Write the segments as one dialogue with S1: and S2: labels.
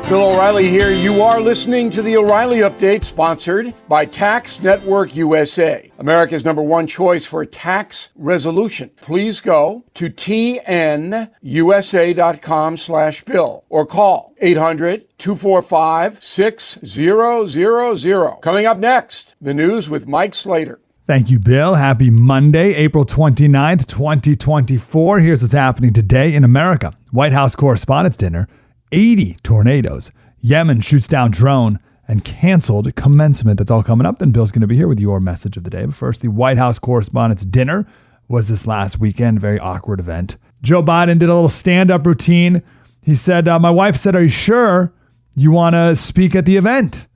S1: Bill O'Reilly here. You are listening to the O'Reilly Update, sponsored by Tax Network USA, America's #1 choice for tax resolution. Please go to tnusa.com/bill or call 800-245-6000. Coming up next, the news with Mike Slater.
S2: Thank you, Bill. Happy Monday, April 29th, 2024. Here's what's happening today in America. White House Correspondents' Dinner, 80 tornadoes, Yemen shoots down drone, and canceled commencement. That's all coming up. Then Bill's going to be here with your message of the day. But first, the White House Correspondents' Dinner was this last weekend. Very awkward event. Joe Biden did a little stand-up routine. He said, my wife said, "Are you sure you want to speak at the event?"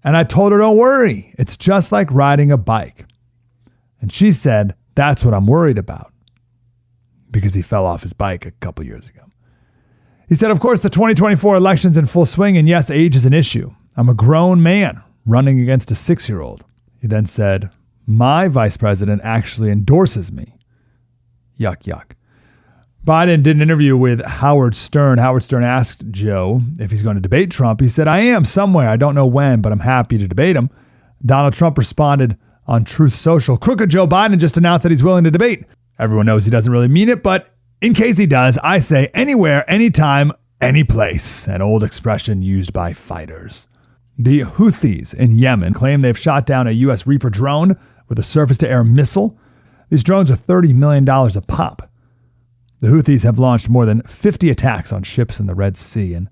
S2: And I told her, "Don't worry. It's just like riding a bike." And she said, "That's what I'm worried about," because he fell off his bike a couple years ago. He said, "Of course, the 2024 election's in full swing, and yes, age is an issue. I'm a grown man running against a 6-year-old. He then said, "My vice president actually endorses me." Yuck, yuck. Biden did an interview with Howard Stern. Howard Stern asked Joe if he's going to debate Trump. He said, "I am somewhere. I don't know when, but I'm happy to debate him." Donald Trump responded on Truth Social, "Crooked Joe Biden just announced that he's willing to debate." Everyone knows he doesn't really mean it, but in case he does, I say anywhere, anytime, any place, an old expression used by fighters. The Houthis in Yemen claim they've shot down a U.S. Reaper drone with a surface-to-air missile. These drones are $30 million a pop. The Houthis have launched more than 50 attacks on ships in the Red Sea, and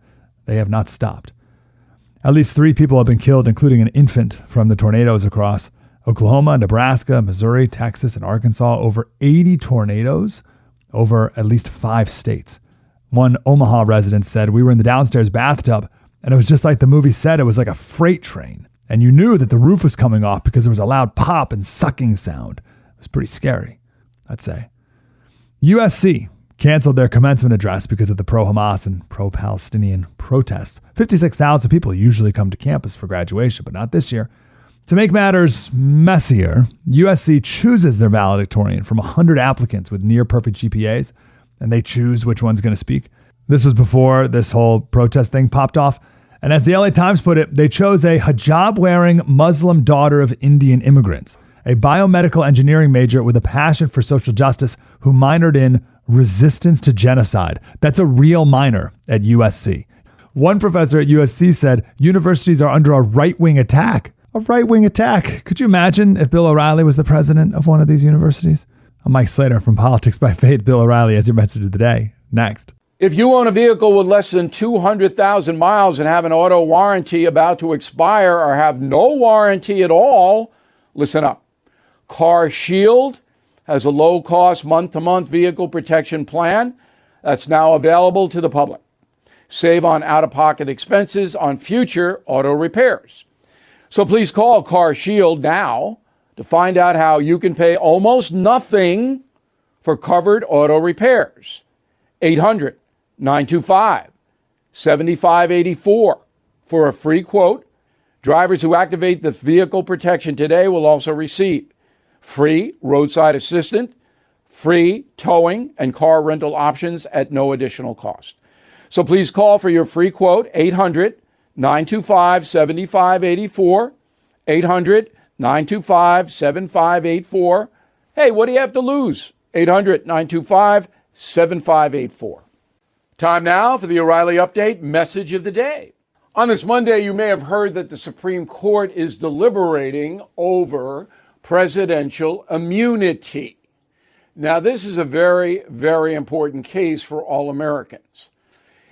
S2: they have not stopped. At least 3 people have been killed, including an infant, from the tornadoes across Oklahoma, Nebraska, Missouri, Texas, and Arkansas. Over 80 tornadoes over at least 5 states. One Omaha resident said, "We were in the downstairs bathtub, and it was just like the movie said. It was like a freight train. And you knew that the roof was coming off because there was a loud pop and sucking sound. It was pretty scary, I'd say." USC canceled their commencement address because of the pro-Hamas and pro-Palestinian protests. 56,000 people usually come to campus for graduation, but not this year. To make matters messier, USC chooses their valedictorian from 100 applicants with near-perfect GPAs, and they choose which one's going to speak. This was before this whole protest thing popped off. And as the LA Times put it, they chose a hijab-wearing Muslim daughter of Indian immigrants, a biomedical engineering major with a passion for social justice who minored in resistance to genocide. That's a real minor at USC. One professor at USC said, "Universities are under a right-wing attack." A right-wing attack. Could you imagine if Bill O'Reilly was the president of one of these universities? I'm Mike Slater from Politics by Faith. Bill O'Reilly as your message of the day. Next.
S1: If you own a vehicle with less than 200,000 miles and have an auto warranty about to expire or have no warranty at all, listen up. Car Shield has a low-cost month-to-month vehicle protection plan that's now available to the public. Save on out-of-pocket expenses on future auto repairs. So please call Car Shield now to find out how you can pay almost nothing for covered auto repairs. 800-925-7584 for a free quote. Drivers who activate the vehicle protection today will also receive free roadside assistance, free towing, and car rental options at no additional cost. So please call for your free quote, 800-925-7584, 800-925-7584. Hey, what do you have to lose? 800-925-7584. Time now for the O'Reilly Update message of the day. On this Monday, you may have heard that the Supreme Court is deliberating over presidential immunity. Now, this is a very, very important case for all Americans.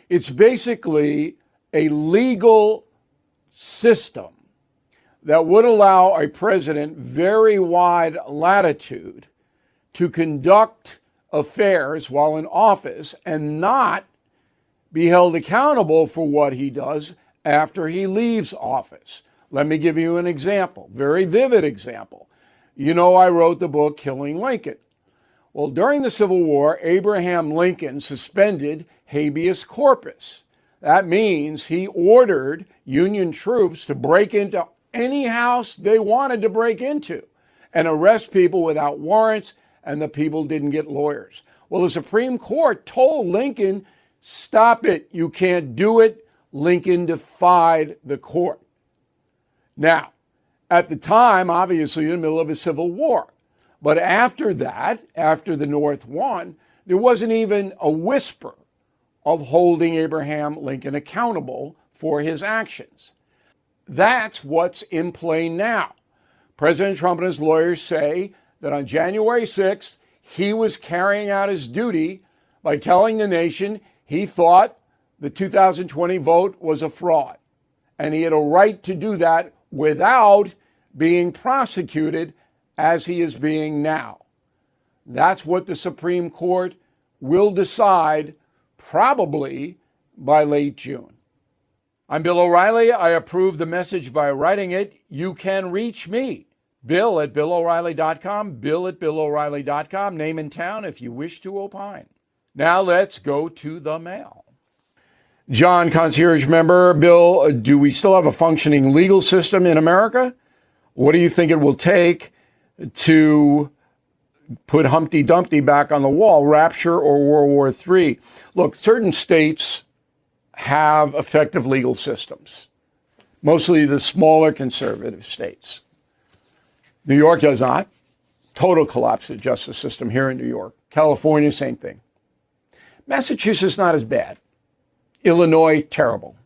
S1: It's basically a legal system that would allow a president very wide latitude to conduct affairs while in office and not be held accountable for what he does after he leaves office. Let me give you an example, very vivid example. You know, I wrote the book Killing Lincoln. Well, during the Civil War, Abraham Lincoln suspended habeas corpus. That means he ordered Union troops to break into any house they wanted to break into and arrest people without warrants, and the people didn't get lawyers. Well, the Supreme Court told Lincoln, stop it, you can't do it. Lincoln defied the court. Now, at the time, obviously in the middle of a civil war. But after that, after the North won, there wasn't even a whisper of holding Abraham Lincoln accountable for his actions. That's what's in play now. President Trump and his lawyers say that on January 6th, he was carrying out his duty by telling the nation he thought the 2020 vote was a fraud. And he had a right to do that without being prosecuted as he is being now. That's what the Supreme Court will decide probably by late June. I'm Bill O'Reilly. I approve the message by writing it. You can reach me, Bill at BillO'Reilly.com, Bill at BillO'Reilly.com, name and town if you wish to opine. Now let's go to the mail. John, concierge member. Bill, do we still have a functioning legal system in America? What do you think it will take to put Humpty Dumpty back on the wall, Rapture or World War III? Look, certain states have effective legal systems, mostly the smaller conservative states. New York does not. Total collapse of the justice system here in New York. California, same thing. Massachusetts, not as bad. Illinois, terrible.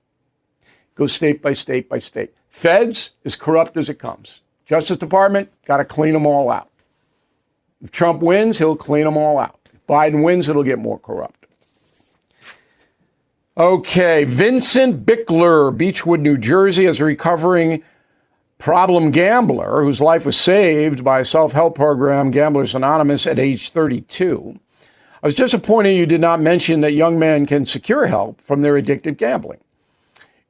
S1: Go state by state by state. Feds, as corrupt as it comes. Justice Department, got to clean them all out. If Trump wins, he'll clean them all out. If Biden wins, it'll get more corrupt. Okay, Vincent Bickler, Beechwood, New Jersey, is a recovering problem gambler whose life was saved by a self-help program, Gamblers Anonymous, at age 32. I was disappointed you did not mention that young men can secure help from their addictive gambling.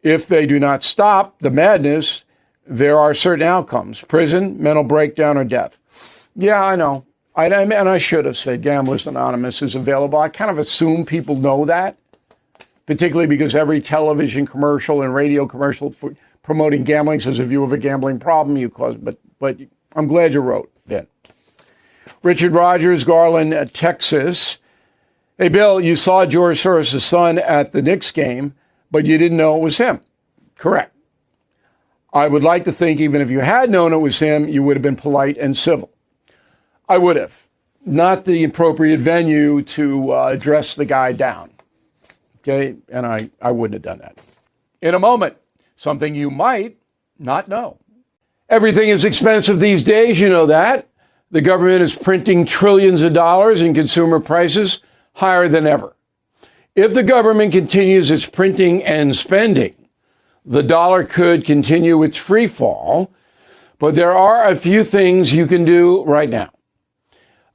S1: If they do not stop the madness, there are certain outcomes: prison, mental breakdown, or death. Yeah, I know. And I should have said Gamblers Anonymous is available. I kind of assume people know that, particularly because every television commercial and radio commercial for promoting gambling says if you have a gambling problem, you cause. But I'm glad you wrote, Ben. Richard Rogers, Garland, Texas. Hey, Bill, you saw George Soros' son at the Knicks game, but you didn't know it was him. Correct. I would like to think even if you had known it was him, you would have been polite and civil. I would have. Not the appropriate venue to address the guy down. Okay? And I wouldn't have done that. In a moment, something you might not know. Everything is expensive these days, you know that. The government is printing trillions of dollars and consumer prices higher than ever. If the government continues its printing and spending, the dollar could continue its free fall, but there are a few things you can do right now.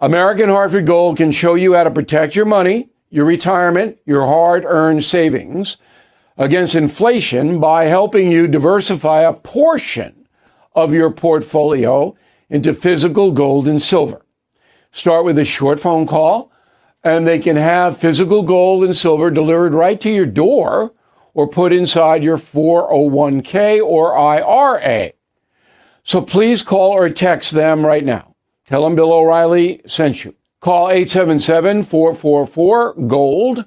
S1: American Hartford Gold can show you how to protect your money, your retirement, your hard-earned savings against inflation by helping you diversify a portion of your portfolio into physical gold and silver. Start with a short phone call, and they can have physical gold and silver delivered right to your door or put inside your 401k or IRA. So please call or text them right now. Tell them Bill O'Reilly sent you. Call 877-444-GOLD,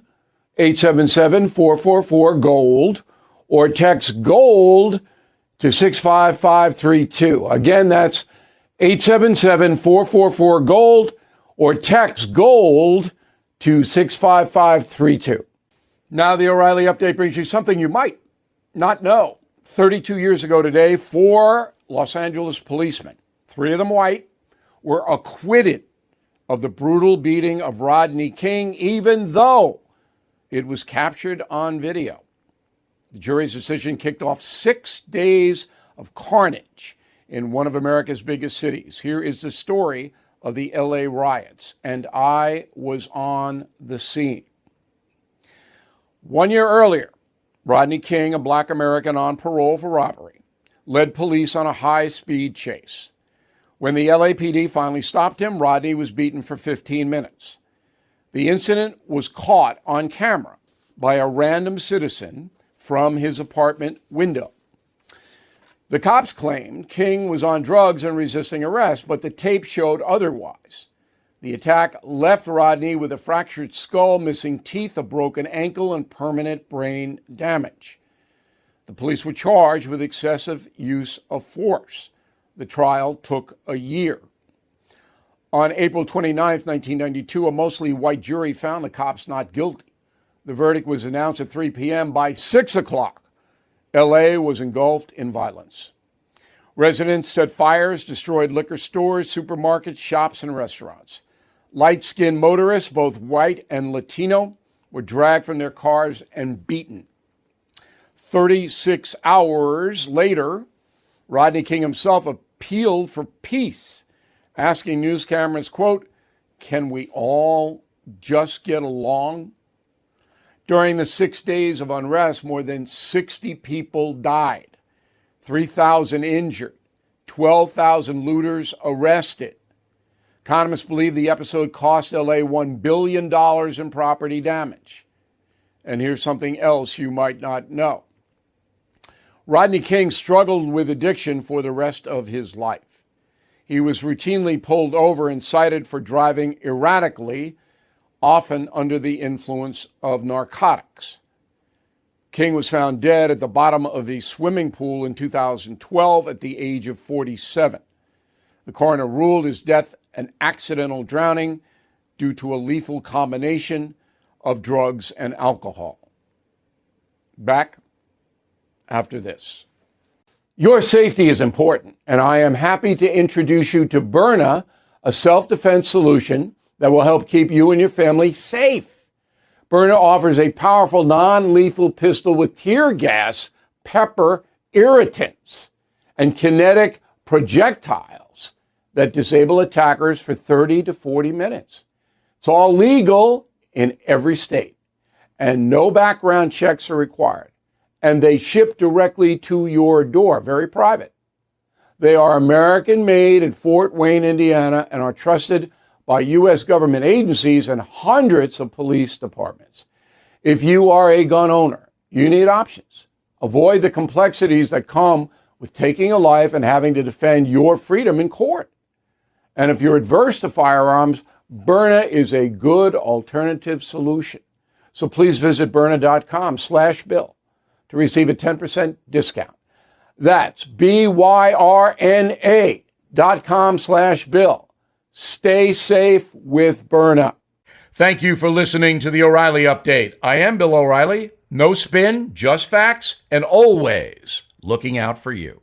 S1: 877-444-GOLD, or text GOLD to 65532. Again, that's 877-444-GOLD, or text GOLD to 65532. Now the O'Reilly Update brings you something you might not know. 32 years ago today, 4 Los Angeles policemen, 3 of them white, were acquitted of the brutal beating of Rodney King, even though it was captured on video. The jury's decision kicked off 6 days of carnage in one of America's biggest cities. Here is the story of the LA riots, and I was on the scene. 1 year earlier, Rodney King, a black American on parole for robbery, led police on a high-speed chase. When the LAPD finally stopped him, Rodney was beaten for 15 minutes. The incident was caught on camera by a random citizen from his apartment window. The cops claimed King was on drugs and resisting arrest, but the tape showed otherwise. The attack left Rodney with a fractured skull, missing teeth, a broken ankle, and permanent brain damage. The police were charged with excessive use of force. The trial took a year. On April 29, 1992, a mostly white jury found the cops not guilty. The verdict was announced at 3 p.m. By 6 o'clock, L.A. was engulfed in violence. Residents set fires, destroyed liquor stores, supermarkets, shops, and restaurants. Light-skinned motorists, both white and Latino, were dragged from their cars and beaten. 36 hours later, Rodney King himself appealed for peace, asking news cameras, quote, "Can we all just get along?" During the 6 days of unrest, more than 60 people died, 3,000 injured, 12,000 looters arrested. Economists believe the episode cost LA $1 billion in property damage. And here's something else you might not know. Rodney King struggled with addiction for the rest of his life. He was routinely pulled over and cited for driving erratically, often under the influence of narcotics. King was found dead at the bottom of a swimming pool in 2012 at the age of 47. The coroner ruled his death an accidental drowning due to a lethal combination of drugs and alcohol. Back after this. Your safety is important, and I am happy to introduce you to Byrna, a self-defense solution that will help keep you and your family safe. Byrna offers a powerful non-lethal pistol with tear gas, pepper, irritants, and kinetic projectiles that disable attackers for 30 to 40 minutes. It's all legal in every state, and no background checks are required. And they ship directly to your door, very private. They are American-made in Fort Wayne, Indiana, and are trusted by U.S. government agencies and hundreds of police departments. If you are a gun owner, you need options. Avoid the complexities that come with taking a life and having to defend your freedom in court. And if you're adverse to firearms, Byrna is a good alternative solution. So please visit Byrna.com/Bill to receive a 10% discount. That's BYRNA.com/Bill. Stay safe with Byrna. Thank you for listening to the O'Reilly Update. I am Bill O'Reilly. No spin, just facts, and always looking out for you.